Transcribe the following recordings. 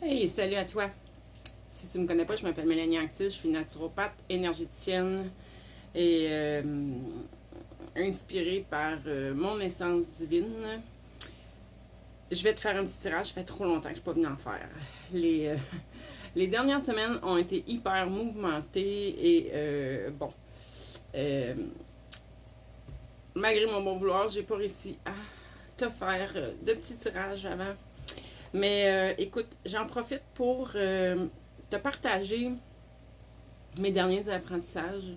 Hey, salut à toi. Si tu me connais pas, je m'appelle Mélanie Anctil, je suis naturopathe, énergéticienne et inspirée par mon essence divine. Je vais te faire un petit tirage, ça fait trop longtemps que je suis pas venue en faire. Les, euh, les dernières semaines ont été hyper mouvementées et euh, malgré mon bon vouloir, j'ai pas réussi à te faire de petits tirages avant. Mais écoute, j'en profite pour te partager mes derniers apprentissages,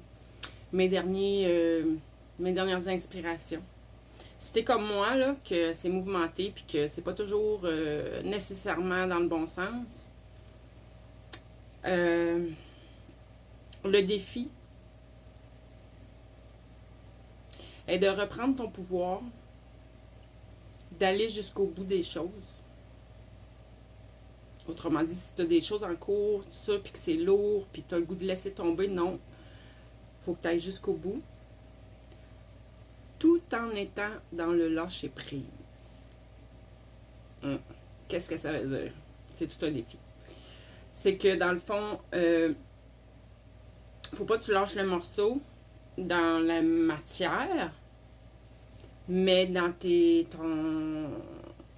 mes derniers, mes dernières inspirations. Si t'es comme moi, là, que c'est mouvementé puis que c'est pas toujours nécessairement dans le bon sens, euh, le défi est de reprendre ton pouvoir, d'aller jusqu'au bout des choses. Autrement dit, si t'as des choses en cours, tout ça, puis que c'est lourd, puis t'as le goût de laisser tomber, non. Faut que t'ailles jusqu'au bout, tout en étant dans le lâcher-prise. Qu'est-ce que ça veut dire? C'est tout un défi. C'est que dans le fond, faut pas que tu lâches le morceau dans la matière, mais dans ton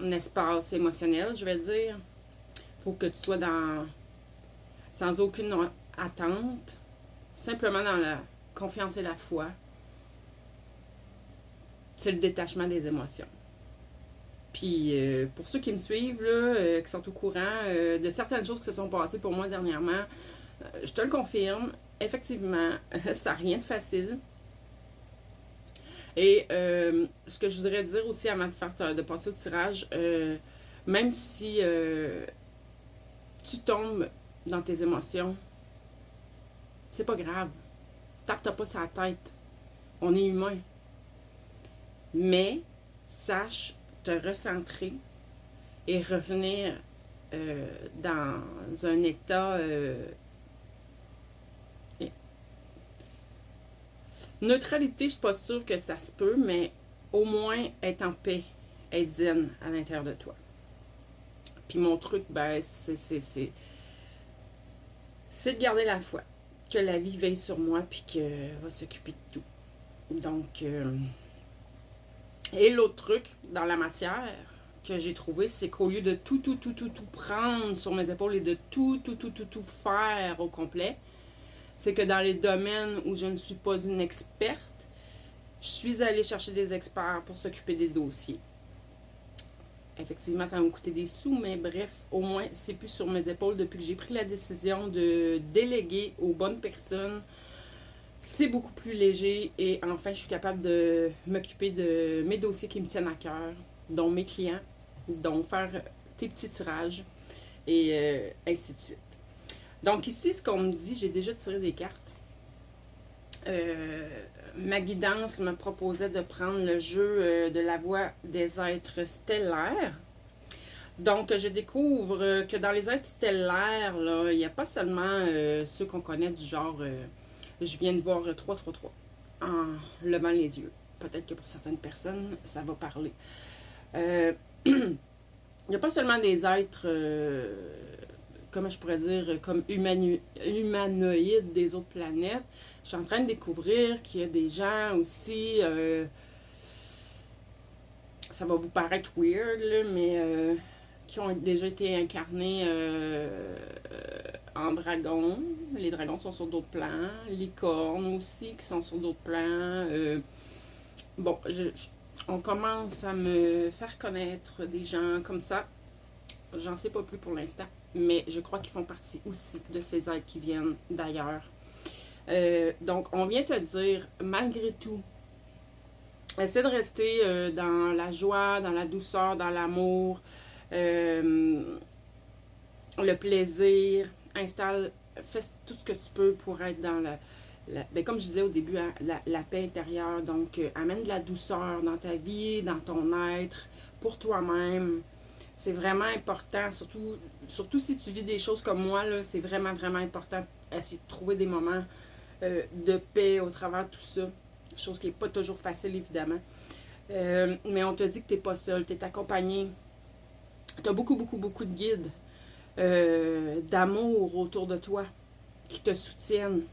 espace émotionnel, je vais dire. Faut que tu sois sans aucune attente, simplement dans la confiance et la foi. C'est le détachement des émotions. Puis pour ceux qui me suivent, là, qui sont au courant de certaines choses qui se sont passées pour moi dernièrement, je te le confirme, effectivement, ça n'a rien de facile. Et ce que je voudrais dire aussi avant de passer au tirage, même si tu tombes dans tes émotions, c'est pas grave. Tape-toi pas sur la tête. On est humain. Mais sache te recentrer et revenir dans un état neutralité, je suis pas sûre que ça se peut, mais au moins être en paix, être zen à l'intérieur de toi. Puis mon truc, ben, c'est de garder la foi, que la vie veille sur moi puis qu'elle va s'occuper de tout. Donc, et l'autre truc dans la matière que j'ai trouvé, c'est qu'au lieu de tout prendre sur mes épaules et de tout faire au complet, c'est que dans les domaines où je ne suis pas une experte, je suis allée chercher des experts pour s'occuper des dossiers. Effectivement, ça va me coûter des sous, mais bref, au moins, c'est plus sur mes épaules depuis que j'ai pris la décision de déléguer aux bonnes personnes. C'est beaucoup plus léger et enfin, je suis capable de m'occuper de mes dossiers qui me tiennent à cœur, dont mes clients, dont faire tes petits tirages et ainsi de suite. Donc ici, ce qu'on me dit, j'ai déjà tiré des cartes. Ma guidance me proposait de prendre le jeu de la voix des êtres stellaires. Donc, je découvre que dans les êtres stellaires, là, il n'y a pas seulement ceux qu'on connaît du genre je viens de voir 333 en levant les yeux. Peut-être que pour certaines personnes, ça va parler. Il n'y a pas seulement des êtres, comment je pourrais dire, comme humanoïdes des autres planètes. Je suis en train de découvrir qu'il y a des gens aussi, ça va vous paraître weird, là, mais qui ont déjà été incarnés en dragon. Les dragons sont sur d'autres plans. Licornes aussi, qui sont sur d'autres plans. Bon, on commence à me faire connaître des gens comme ça. J'en sais pas plus pour l'instant, mais je crois qu'ils font partie aussi de ces êtres qui viennent d'ailleurs. Donc, on vient te dire, malgré tout, essaie de rester dans la joie, dans la douceur, dans l'amour, le plaisir. Fais tout ce que tu peux pour être dans ben, comme je disais au début, hein, la paix intérieure. Donc, amène de la douceur dans ta vie, dans ton être, pour toi-même. C'est vraiment important, surtout si tu vis des choses comme moi, là, c'est vraiment important d'essayer de trouver des moments de paix au travers de tout ça. Chose qui n'est pas toujours facile, évidemment. Mais on te dit que tu n'es pas seul, tu es accompagné. Tu as beaucoup de guides d'amour autour de toi, qui te soutiennent,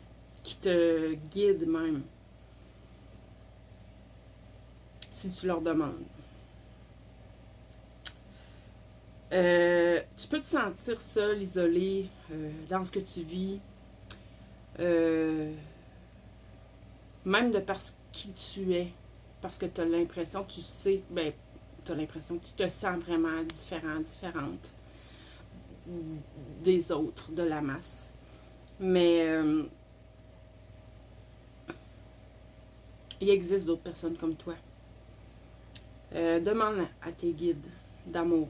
qui te guident même, si tu leur demandes. Tu peux te sentir seul, isolé, dans ce que tu vis, même de parce qui tu es, parce que tu as l'impression, tu sais, ben, tu as l'impression que tu te sens vraiment différente des autres, de la masse. Mais il existe d'autres personnes comme toi. Demande à tes guides d'amour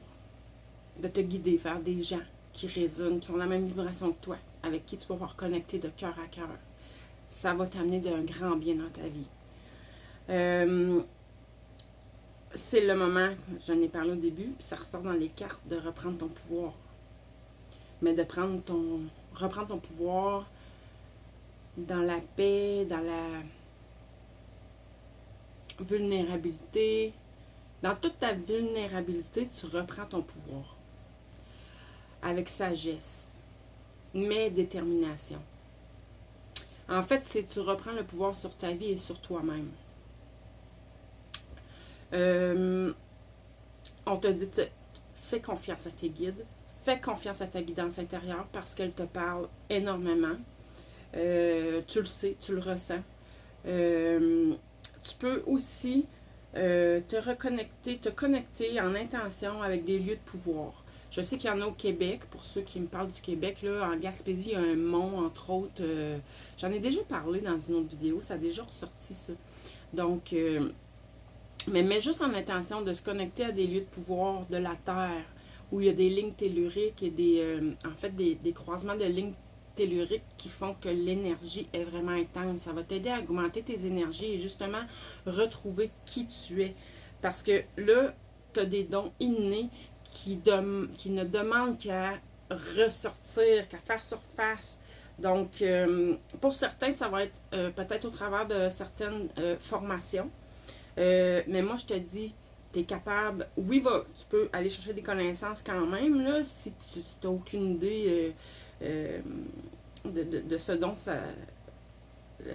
de te guider vers des gens qui résonnent, qui ont la même vibration que toi, avec qui tu vas pouvoir connecter de cœur à cœur. Ça va t'amener d'un grand bien dans ta vie. C'est le moment, j'en ai parlé au début, puis ça ressort dans les cartes, de reprendre ton pouvoir. Mais de reprendre ton pouvoir dans la paix, dans la vulnérabilité. Dans toute ta vulnérabilité, tu reprends ton pouvoir. Avec sagesse, mais détermination. En fait, c'est tu reprends le pouvoir sur ta vie et sur toi-même. On te dit, fais confiance à tes guides, fais confiance à ta guidance intérieure parce qu'elle te parle énormément. Tu le sais, tu le ressens. Tu peux aussi te connecter en intention avec des lieux de pouvoir. Je sais qu'il y en a au Québec, pour ceux qui me parlent du Québec, là, en Gaspésie, il y a un mont, entre autres. J'en ai déjà parlé dans une autre vidéo, ça a déjà ressorti ça. Donc, mais juste en intention de se connecter à des lieux de pouvoir de la Terre, où il y a des lignes telluriques et des croisements de lignes telluriques qui font que l'énergie est vraiment intense. Ça va t'aider à augmenter tes énergies et justement retrouver qui tu es. Parce que là, tu as des dons innés qui ne demandent qu'à ressortir, qu'à faire surface. Donc, pour certains, ça va être peut-être au travers de certaines formations. Mais moi, je te dis, tu es capable, oui, tu peux aller chercher des connaissances quand même, là, si tu n'as aucune idée de ce dont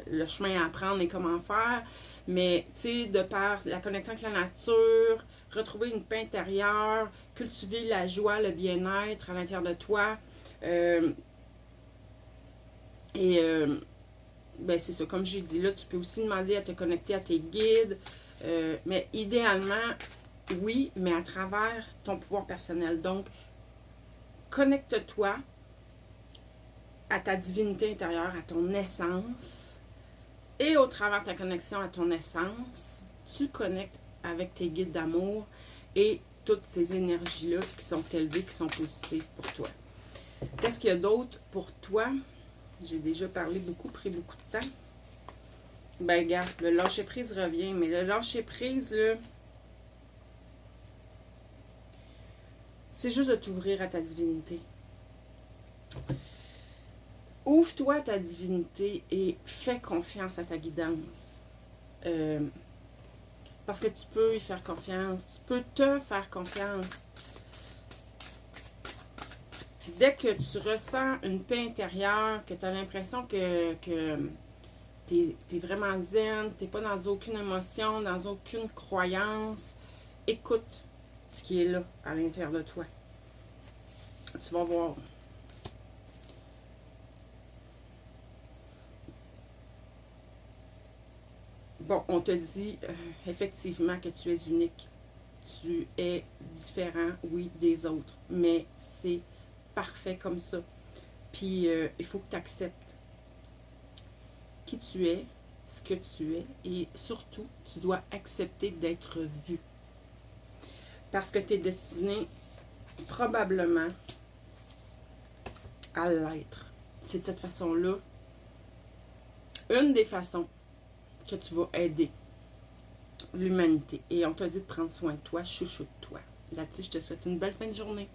le chemin à prendre et comment faire. Mais, tu sais, de par la connexion avec la nature, retrouver une paix intérieure, cultiver la joie, le bien-être à l'intérieur de toi. Ben c'est ça, comme j'ai dit là, tu peux aussi demander à te connecter à tes guides. Mais idéalement, oui, mais à travers ton pouvoir personnel. Donc, connecte-toi à ta divinité intérieure, à ton essence. Et au travers de ta connexion à ton essence, tu connectes avec tes guides d'amour et toutes ces énergies-là qui sont élevées, qui sont positives pour toi. Qu'est-ce qu'il y a d'autre pour toi? J'ai déjà parlé beaucoup, pris beaucoup de temps. Ben, regarde, le lâcher-prise revient, mais le lâcher-prise, là, c'est juste de t'ouvrir à ta divinité. Ouvre-toi à ta divinité et fais confiance à ta guidance. Parce que tu peux y faire confiance. Tu peux te faire confiance. Dès que tu ressens une paix intérieure, que tu as l'impression que tu es vraiment zen, tu n'es pas dans aucune émotion, dans aucune croyance, écoute ce qui est là, à l'intérieur de toi. Tu vas voir. Bon, on te dit effectivement que tu es unique. Tu es différent, oui, des autres. Mais c'est parfait comme ça. Puis, il faut que tu acceptes qui tu es, ce que tu es. Et surtout, tu dois accepter d'être vu. Parce que tu es destiné probablement à l'être. C'est de cette façon-là. Une des façons que tu vas aider l'humanité. Et on t'a dit de prendre soin de toi, chouchoute-toi. Là-dessus, je te souhaite une belle fin de journée.